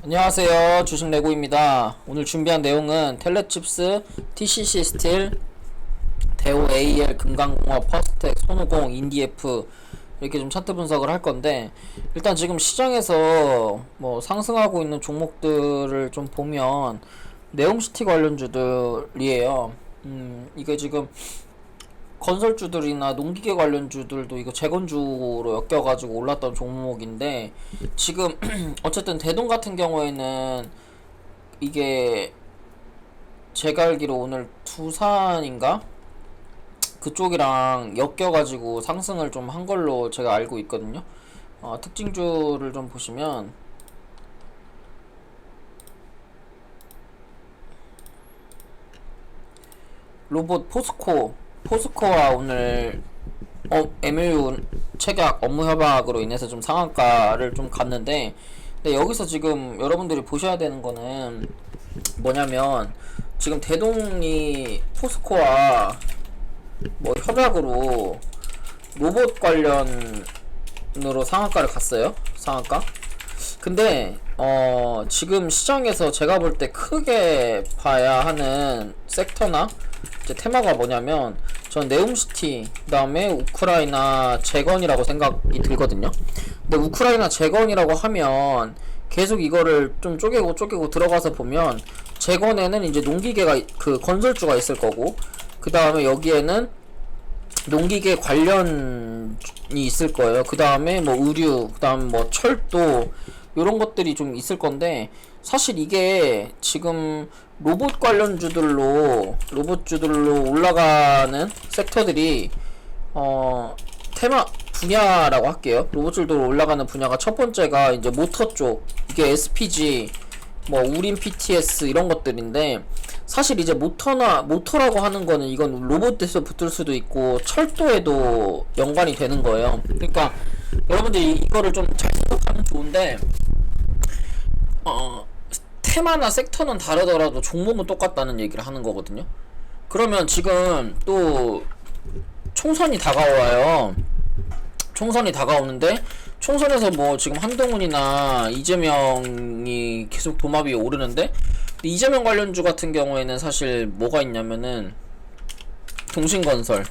안녕하세요, 주식레고입니다. 오늘 준비한 내용은 텔레칩스, TCC 스틸, 대우 AL, 금강공업, 퍼스텍, 손오공, 인디에프 이렇게 좀 차트 분석을 할 건데, 일단 지금 시장에서 뭐 상승하고 있는 종목들을 좀 보면 네옴시티 관련주들이에요. 이게 지금 건설주들이나 농기계 관련주들도 이거 재건주로 엮여가지고 올랐던 종목인데, 지금 어쨌든 대동 같은 경우에는 이게 제가 알기로 오늘 두산인가 그쪽이랑 엮여가지고 상승을 좀 한 걸로 제가 알고 있거든요. 특징주를 좀 보시면 로봇 포스코와 오늘 MOU 체결 업무 협약으로 인해서 좀 상한가를 좀 갔는데, 근데 여기서 지금 여러분들이 보셔야 되는 거는 뭐냐면, 지금 대동이 포스코와 뭐 협약으로 로봇 관련으로 상한가를 갔어요. 상한가. 근데 지금 시장에서 제가 볼 때 크게 봐야 하는 섹터나 이제 테마가 뭐냐면, 전 네옴시티 그다음에 우크라이나 재건이라고 생각이 들거든요. 근데 우크라이나 재건이라고 하면 계속 이거를 좀 쪼개고 들어가서 보면, 재건에는 이제 농기계가 그 건설주가 있을 거고, 그 다음에 여기에는 농기계 관련이 있을 거예요. 그 다음에 뭐 의류, 그 다음 뭐 철도, 요런 것들이 좀 있을 건데, 사실 이게 지금 로봇주들로 올라가는 섹터들이 테마 분야라고 할게요. 로봇주들로 올라가는 분야가 첫 번째가 이제 모터 쪽, 이게 SPG, 뭐 우린 PTS 이런 것들인데, 사실 이제 모터라고 하는 거는 이건 로봇에서 붙을 수도 있고 철도에도 연관이 되는 거예요. 그러니까 여러분들이 이거를 좀 잘 생각하면 좋은데, 테마나 섹터는 다르더라도 종목은 똑같다는 얘기를 하는 거거든요. 그러면 지금 또 총선이 다가와요. 총선이 다가오는데, 총선에서 뭐 지금 한동훈이나 이재명이 계속 도마 위에 오르는데, 이재명 관련주 같은 경우에는 사실 뭐가 있냐면은 동신건설.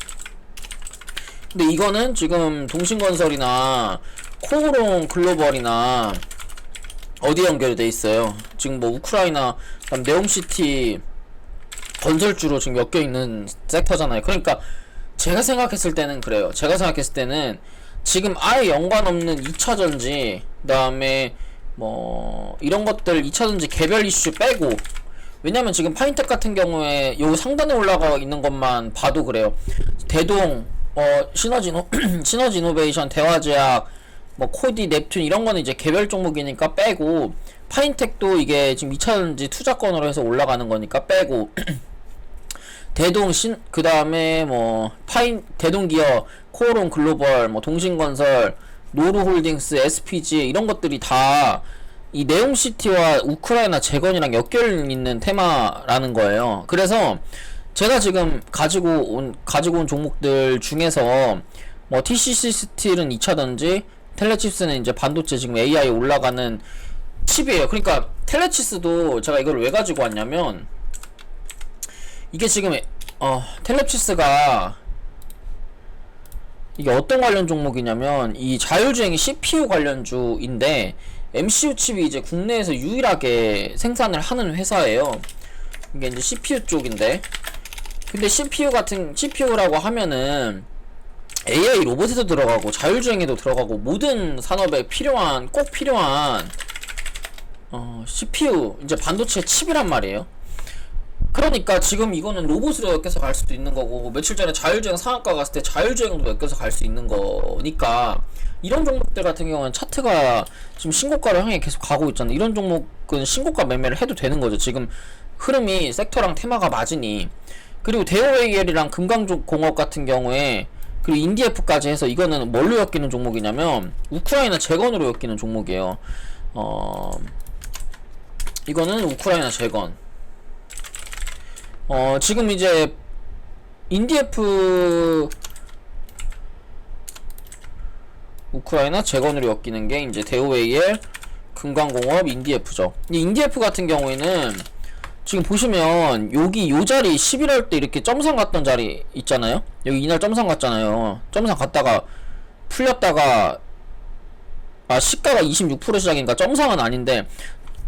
근데 이거는 지금 동신건설이나 코오롱 글로벌이나 어디 연결이 돼 있어요. 지금 뭐 우크라이나, 그다음 네옴시티 건설주로 지금 엮여 있는 섹터잖아요. 그러니까 제가 생각했을 때는 그래요. 제가 생각했을 때는 지금 아예 연관 없는 2차전지, 그다음에 뭐 이런 것들 2차전지 개별 이슈 빼고, 왜냐면 지금 파인텍 같은 경우에 요 상단에 올라가 있는 것만 봐도 그래요. 대동, 시너지 이노베이션, 대화제약, 뭐 코디, 넵튠 이런 거는 이제 개별 종목이니까 빼고, 파인텍도 이게 지금 2차전지 투자권으로 해서 올라가는 거니까 빼고, 그 다음에 뭐 대동기업, 코오롱 글로벌, 뭐 동신건설, 노루홀딩스, SPG 이런 것들이 다 이 네옴시티와 우크라이나 재건이랑 엮여 있는 테마라는 거예요. 그래서 제가 지금 가지고 온 종목들 중에서 뭐 TCC 스틸은 2차전지, 텔레칩스는 이제 반도체, 지금 AI 올라가는 칩이에요. 그러니까 텔레칩스도 제가 이걸 왜 가지고 왔냐면, 이게 지금 텔레칩스가 이게 어떤 관련 종목이냐면, 이 자율주행이 CPU 관련주인데, MCU 칩이 이제 국내에서 유일하게 생산을 하는 회사예요. 이게 이제 CPU 쪽인데, 근데 CPU라고 하면은 AI 로봇에도 들어가고 자율주행에도 들어가고 모든 산업에 꼭 필요한 CPU, 이제 반도체 칩이란 말이에요. 그러니까 지금 이거는 로봇으로 엮여서 갈 수도 있는 거고, 며칠 전에 자율주행 상한가 갔을 때 자율주행도 엮여서 갈 수 있는 거니까, 이런 종목들 같은 경우는 차트가 지금 신고가를 향해 계속 가고 있잖아요. 이런 종목은 신고가 매매를 해도 되는 거죠. 지금 흐름이 섹터랑 테마가 맞으니. 그리고 대우AL이랑 금강공업 같은 경우에, 그리고 인디에프까지 해서 이거는 뭘로 엮이는 종목이냐면 우크라이나 재건으로 엮이는 종목이에요. 이거는 우크라이나 재건. 지금 이제 인디에프 우크라이나 재건으로 엮이는 게 이제 대우AL, 금강공업, 인디에프죠. 이 인디에프 같은 경우에는 지금 보시면 여기 요 자리 11월 때 이렇게 점상 갔던 자리 있잖아요. 여기 이날 점상 갔잖아요. 점상 갔다가 풀렸다가 시가가 26% 시작이니까 점상은 아닌데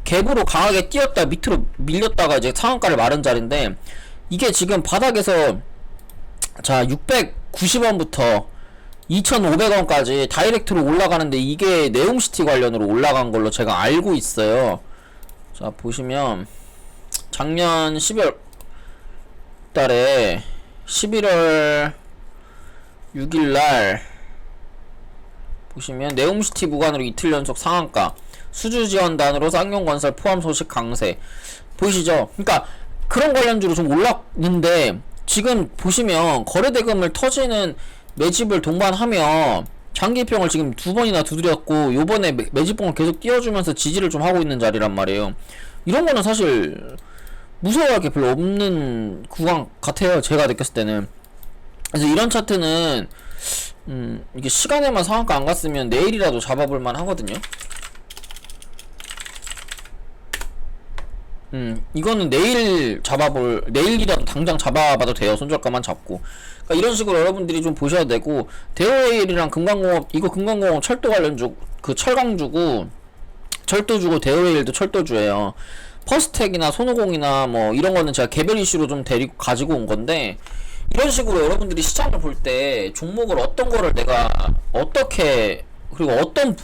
갭으로 강하게 뛰었다 밑으로 밀렸다가 이제 상한가를 마른 자리인데, 이게 지금 바닥에서 자 690원부터 2,500원까지 다이렉트로 올라가는데, 이게 네옴시티 관련으로 올라간 걸로 제가 알고 있어요. 자 보시면 작년 12월 달에 11월 6일날 보시면 네옴시티 구간으로 이틀 연속 상한가, 수주지원단으로 쌍용건설 포함 소식 강세 보이시죠? 그러니까 그런 관련주로 좀 올랐는데, 지금 보시면 거래대금을 터지는 매집을 동반하며 장기평을 지금 두 번이나 두드렸고, 요번에 매집봉을 계속 띄워주면서 지지를 좀 하고 있는 자리란 말이에요. 이런 거는 사실 무서워할 게 별로 없는 구간 같아요, 제가 느꼈을 때는. 그래서 이런 차트는 이게 시간에만 상한가 안 갔으면 내일이라도 잡아볼만 하거든요. 이거는 내일이라도 당장 잡아봐도 돼요. 손절가만 잡고. 그러니까 이런 식으로 여러분들이 좀 보셔야 되고, 대우에일이랑 금강공업, 이거 금강공업 철도 관련주, 그 철강주고, 철도주고, 대우에일도 철도주예요. 퍼스텍이나 손오공이나 뭐 이런 거는 제가 개별 이슈로 좀 가지고 온 건데, 이런 식으로 여러분들이 시장을 볼 때 종목을 어떤 거를 내가 어떻게, 그리고 어떤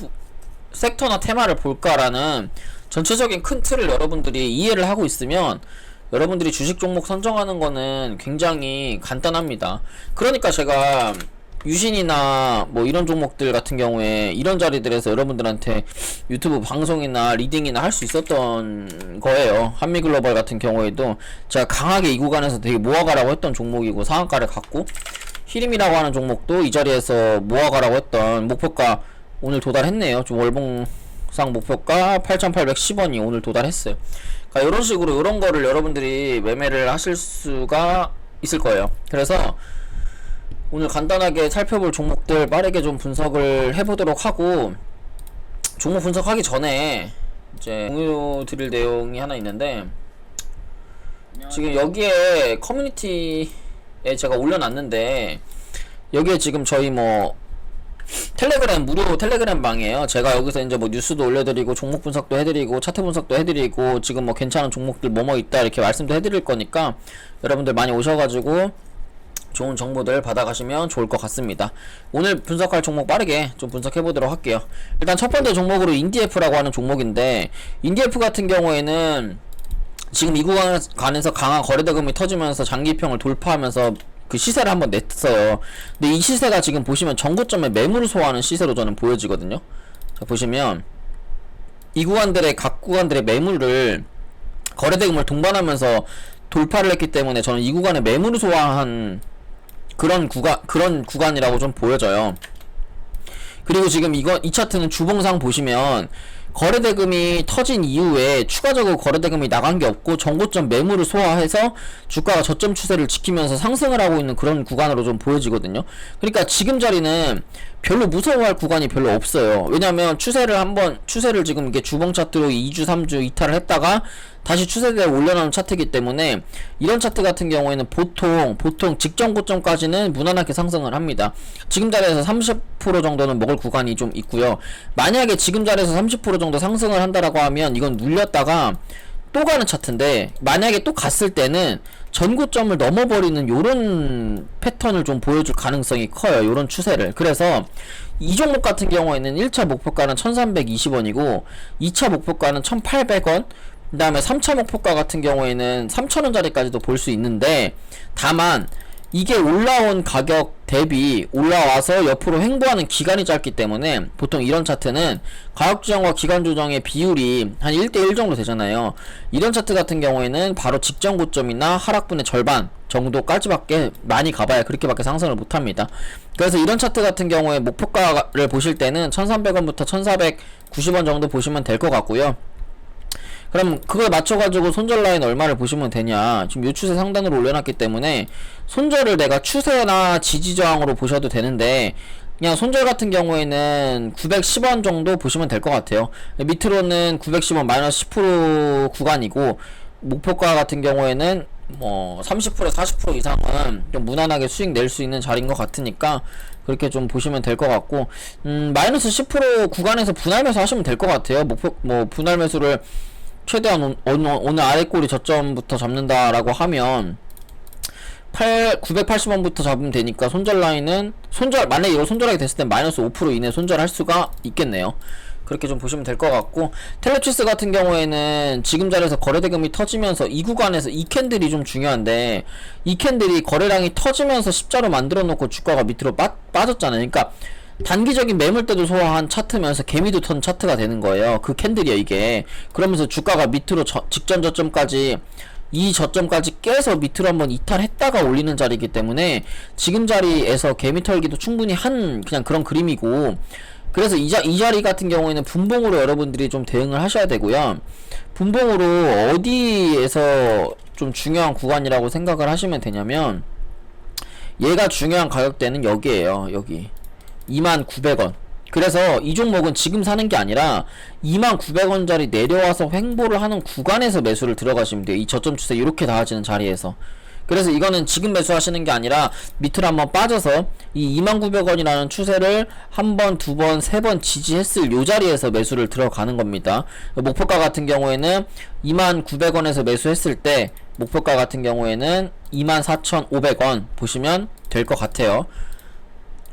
섹터나 테마를 볼까라는 전체적인 큰 틀을 여러분들이 이해를 하고 있으면 여러분들이 주식 종목 선정하는 거는 굉장히 간단합니다. 그러니까 제가 유신이나 뭐 이런 종목들 같은 경우에 이런 자리들에서 여러분들한테 유튜브 방송이나 리딩이나 할 수 있었던 거예요. 한미글로벌 같은 경우에도 제가 강하게 이 구간에서 되게 모아가라고 했던 종목이고, 상한가를 갖고, 히림이라고 하는 종목도 이 자리에서 모아가라고 했던 목표가 오늘 도달했네요. 좀 월봉상 목표가 8,810원이 오늘 도달했어요. 그러니까 이런 식으로 이런 거를 여러분들이 매매를 하실 수가 있을 거예요. 그래서 오늘 간단하게 살펴볼 종목들 빠르게 좀 분석을 해보도록 하고, 종목 분석하기 전에 이제 공유 드릴 내용이 하나 있는데, 지금 여기에 커뮤니티에 제가 올려놨는데, 여기에 지금 저희 뭐 텔레그램, 무료 텔레그램 방이에요. 제가 여기서 이제 뭐 뉴스도 올려드리고, 종목 분석도 해드리고, 차트 분석도 해드리고, 지금 뭐 괜찮은 종목들 뭐뭐 있다 이렇게 말씀도 해드릴 거니까 여러분들 많이 오셔가지고 좋은 정보들 받아가시면 좋을 것 같습니다. 오늘 분석할 종목 빠르게 좀 분석해보도록 할게요. 일단 첫 번째 종목으로 인디에프라고 하는 종목인데, 인디에프 같은 경우에는 지금 이 구간에서 강한 거래대금이 터지면서 장기평을 돌파하면서 그 시세를 한번 냈어요. 근데 이 시세가 지금 보시면 전고점에 매물을 소화하는 시세로 저는 보여지거든요. 자 보시면 이 구간들의 각 구간들의 매물을 거래대금을 동반하면서 돌파를 했기 때문에 저는 이 구간에 매물을 소화한 그런 구간이라고 좀 보여져요. 그리고 지금 이 차트는 주봉상 보시면 거래대금이 터진 이후에 추가적으로 거래대금이 나간 게 없고, 전고점 매물을 소화해서 주가가 저점 추세를 지키면서 상승을 하고 있는 그런 구간으로 좀 보여지거든요. 그러니까 지금 자리는 별로 무서워할 구간이 별로 없어요. 왜냐면 추세를 지금 이게 주봉 차트로 2주 3주 이탈을 했다가 다시 추세대로 올려놓은 차트이기 때문에, 이런 차트 같은 경우에는 보통 직전 고점까지는 무난하게 상승을 합니다. 지금 자리에서 30% 정도는 먹을 구간이 좀 있고요. 만약에 지금 자리에서 30% 정도 상승을 한다라고 하면 이건 눌렸다가 또 가는 차트인데, 만약에 또 갔을 때는 전고점을 넘어버리는 요런 패턴을 좀 보여줄 가능성이 커요. 요런 추세를. 그래서 이 종목 같은 경우에는 1차 목표가는 1320원이고 2차 목표가는 1800원, 그 다음에 3차 목표가 같은 경우에는 3000원짜리까지도 볼 수 있는데, 다만 이게 올라온 가격 대비 올라와서 옆으로 횡보하는 기간이 짧기 때문에 보통 이런 차트는 가격 조정과 기간 조정의 비율이 한 1대1 정도 되잖아요. 이런 차트 같은 경우에는 바로 직전 고점이나 하락분의 절반 정도까지밖에 많이 가봐야 그렇게밖에 상승을 못합니다. 그래서 이런 차트 같은 경우에 목표가를 보실 때는 1300원부터 1490원 정도 보시면 될 것 같고요. 그럼 그거에 맞춰가지고 손절 라인 얼마를 보시면 되냐, 지금 요 추세 상단으로 올려놨기 때문에 손절을 내가 추세나 지지저항으로 보셔도 되는데, 그냥 손절 같은 경우에는 910원 정도 보시면 될 것 같아요. 밑으로는 910원 마이너스 10% 구간이고, 목표가 같은 경우에는 뭐 30% 40% 이상은 좀 무난하게 수익 낼 수 있는 자리인 것 같으니까 그렇게 좀 보시면 될 것 같고, 마이너스 10% 구간에서 분할 매수 하시면 될 것 같아요. 목표 뭐 분할 매수를 최대한 오늘 아래 꼬리 저점부터 잡는다라고 하면 980원부터 잡으면 되니까, 손절 라인은 만약에 이거 손절하게 됐을 때 마이너스 5% 이내 손절할 수가 있겠네요. 그렇게 좀 보시면 될 것 같고, 텔레치스 같은 경우에는 지금 자리에서 거래대금이 터지면서 이 구간에서 이 캔들이 좀 중요한데, 이 캔들이 거래량이 터지면서 십자로 만들어 놓고 주가가 밑으로 빠졌잖아요. 그러니까 단기적인 매물대도 소화한 차트면서 개미도 턴 차트가 되는 거예요. 그 캔들이요, 이게. 그러면서 주가가 밑으로 직전 저점까지, 이 저점까지 깨서 밑으로 한번 이탈했다가 올리는 자리이기 때문에 지금 자리에서 개미 털기도 충분히 한 그냥 그런 그림이고, 그래서 이 자리 같은 경우에는 분봉으로 여러분들이 좀 대응을 하셔야 되고요. 분봉으로 어디에서 좀 중요한 구간이라고 생각을 하시면 되냐면, 얘가 중요한 가격대는 여기에요. 여기 29,000원. 그래서 이 종목은 지금 사는 게 아니라 29,000원짜리 내려와서 횡보를 하는 구간에서 매수를 들어가시면 돼요. 이 저점 추세 이렇게 나아지는 자리에서. 그래서 이거는 지금 매수하시는 게 아니라 밑으로 한번 빠져서 이 29,000원이라는 추세를 한 번, 두 번, 세 번 지지했을 요 자리에서 매수를 들어가는 겁니다. 목표가 같은 경우에는 29,000원에서 매수했을 때 목표가 같은 경우에는 24,500원 보시면 될 것 같아요.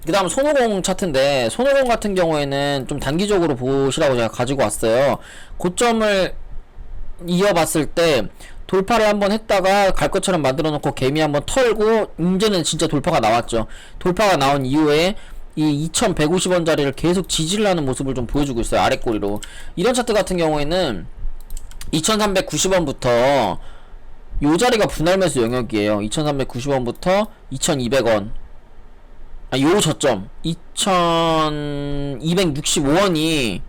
그 다음 손오공 차트인데, 손오공 같은 경우에는 좀 단기적으로 보시라고 제가 가지고 왔어요. 고점을 이어봤을 때 돌파를 한번 했다가 갈 것처럼 만들어 놓고 개미 한번 털고, 이제는 진짜 돌파가 나왔죠. 돌파가 나온 이후에 이 2150원짜리를 계속 지지를 하는 모습을 좀 보여주고 있어요. 아랫꼬리로. 이런 차트 같은 경우에는 2390원부터 요 자리가 분할 매수 영역이에요. 2390원부터 2200원. 요 저점 2265원이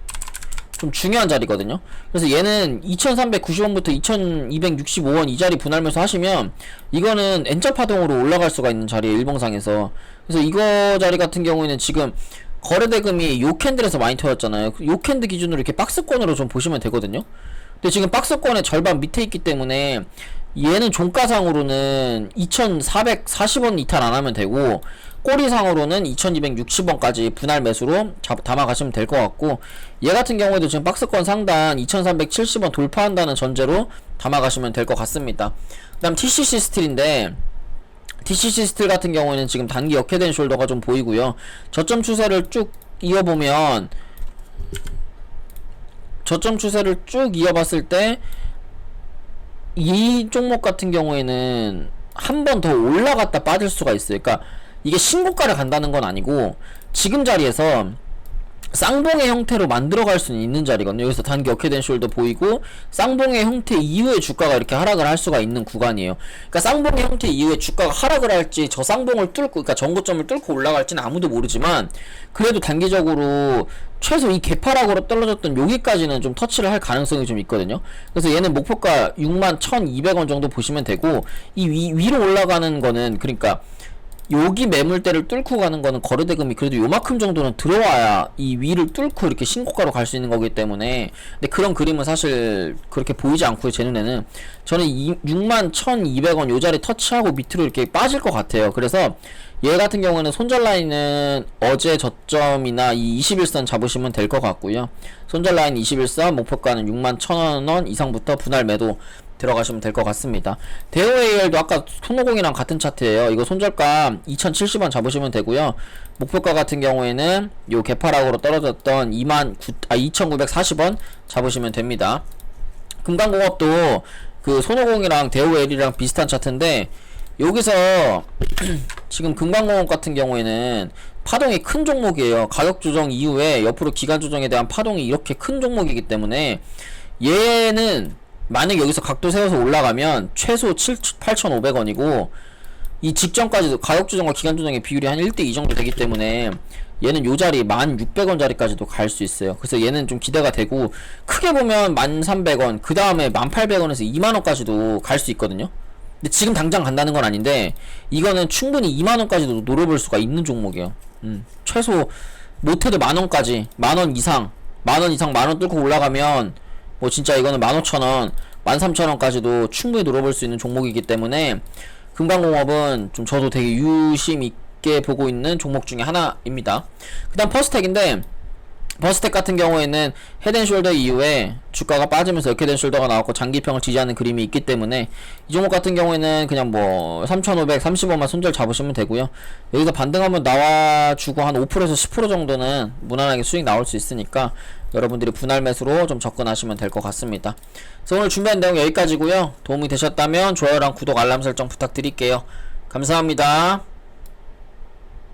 좀 중요한 자리거든요. 그래서 얘는 2390원부터 2265원 이 자리 분할 매수 하시면 이거는 N자 파동으로 올라갈 수가 있는 자리에요, 일봉상에서. 그래서 이거 자리 같은 경우에는 지금 거래대금이 요 캔들에서 많이 터졌잖아요. 요 캔들 기준으로 이렇게 박스권으로 좀 보시면 되거든요. 근데 지금 박스권의 절반 밑에 있기 때문에 얘는 종가상으로는 2440원 이탈 안 하면 되고, 꼬리상으로는 2260원까지 분할 매수로 담아가시면 될 것 같고, 얘 같은 경우에도 지금 박스권 상단 2370원 돌파한다는 전제로 담아가시면 될 것 같습니다. 그 다음 TCC 스틸인데, TCC 스틸 같은 경우에는 지금 단기 역회된 숄더가 좀 보이고요. 저점 추세를 쭉 이어보면, 저점 추세를 쭉 이어봤을 때 이 종목 같은 경우에는 한 번 더 올라갔다 빠질 수가 있어요. 그러니까 이게 신고가를 간다는 건 아니고 지금 자리에서 쌍봉의 형태로 만들어갈 수는 있는 자리거든요. 여기서 단기 역회된 숄더 보이고, 쌍봉의 형태 이후에 주가가 이렇게 하락을 할 수가 있는 구간이에요. 그러니까 쌍봉의 형태 이후에 주가가 하락을 할지, 저 쌍봉을 뚫고, 그러니까 전고점을 뚫고 올라갈지는 아무도 모르지만, 그래도 단기적으로 최소 이 개파락으로 떨어졌던 여기까지는 좀 터치를 할 가능성이 좀 있거든요. 그래서 얘는 목표가 61,200원 정도 보시면 되고, 이 위로 올라가는 거는, 그러니까 여기 매물대를 뚫고 가는 거는 거래대금이 그래도 요만큼 정도는 들어와야 이 위를 뚫고 이렇게 신고가로 갈 수 있는 거기 때문에, 근데 그런 그림은 사실 그렇게 보이지 않고요, 제 눈에는. 저는 61,200원 요 자리 터치하고 밑으로 이렇게 빠질 것 같아요. 그래서 얘 같은 경우는 손절 라인은 어제 저점이나 이 21선 잡으시면 될 것 같고요. 손절 라인 21선, 목표가는 61,000원 이상부터 분할 매도 들어가시면 될 것 같습니다. 대우AL도 아까 손오공이랑 같은 차트예요. 이거 손절가 2070원 잡으시면 되고요. 목표가 같은 경우에는 요 개파락으로 떨어졌던 2940원 잡으시면 됩니다. 금강공업도 그 손오공이랑 대우AL이랑 비슷한 차트인데, 여기서 지금 금강공업 같은 경우에는 파동이 큰 종목이에요. 가격 조정 이후에 옆으로 기간 조정에 대한 파동이 이렇게 큰 종목이기 때문에, 얘는 만약 여기서 각도 세워서 올라가면 최소 8,500원이고, 이 직전까지도 가격 조정과 기간 조정의 비율이 한 1대2 정도 되기 때문에 얘는 요 자리 1,600원 자리까지도 갈 수 있어요. 그래서 얘는 좀 기대가 되고, 크게 보면 1,300원, 그 다음에 1,800원에서 20,000원까지도 갈 수 있거든요. 근데 지금 당장 간다는 건 아닌데, 이거는 충분히 20,000원까지도 노려볼 수가 있는 종목이에요. 최소 못해도 만원까지, 만원 이상, 만원 뚫고 올라가면 뭐 진짜 이거는 15,000원, 13,000원까지도 충분히 노려볼 수 있는 종목이기 때문에 금강공업은 좀 저도 되게 유심 있게 보고 있는 종목 중에 하나입니다. 그 다음 퍼스텍인데, 버스텍 같은 경우에는 헤드앤숄더 이후에 주가가 빠지면서 이렇게 헤드앤숄더가 나왔고 장기평을 지지하는 그림이 있기 때문에 이 종목 같은 경우에는 그냥 뭐 3,530원만 손절 잡으시면 되고요. 여기서 반등 한번 나와주고 한 5%에서 10% 정도는 무난하게 수익 나올 수 있으니까 여러분들이 분할 매수로 좀 접근하시면 될 것 같습니다. 그래서 오늘 준비한 내용 여기까지고요. 도움이 되셨다면 좋아요랑 구독, 알람 설정 부탁드릴게요. 감사합니다.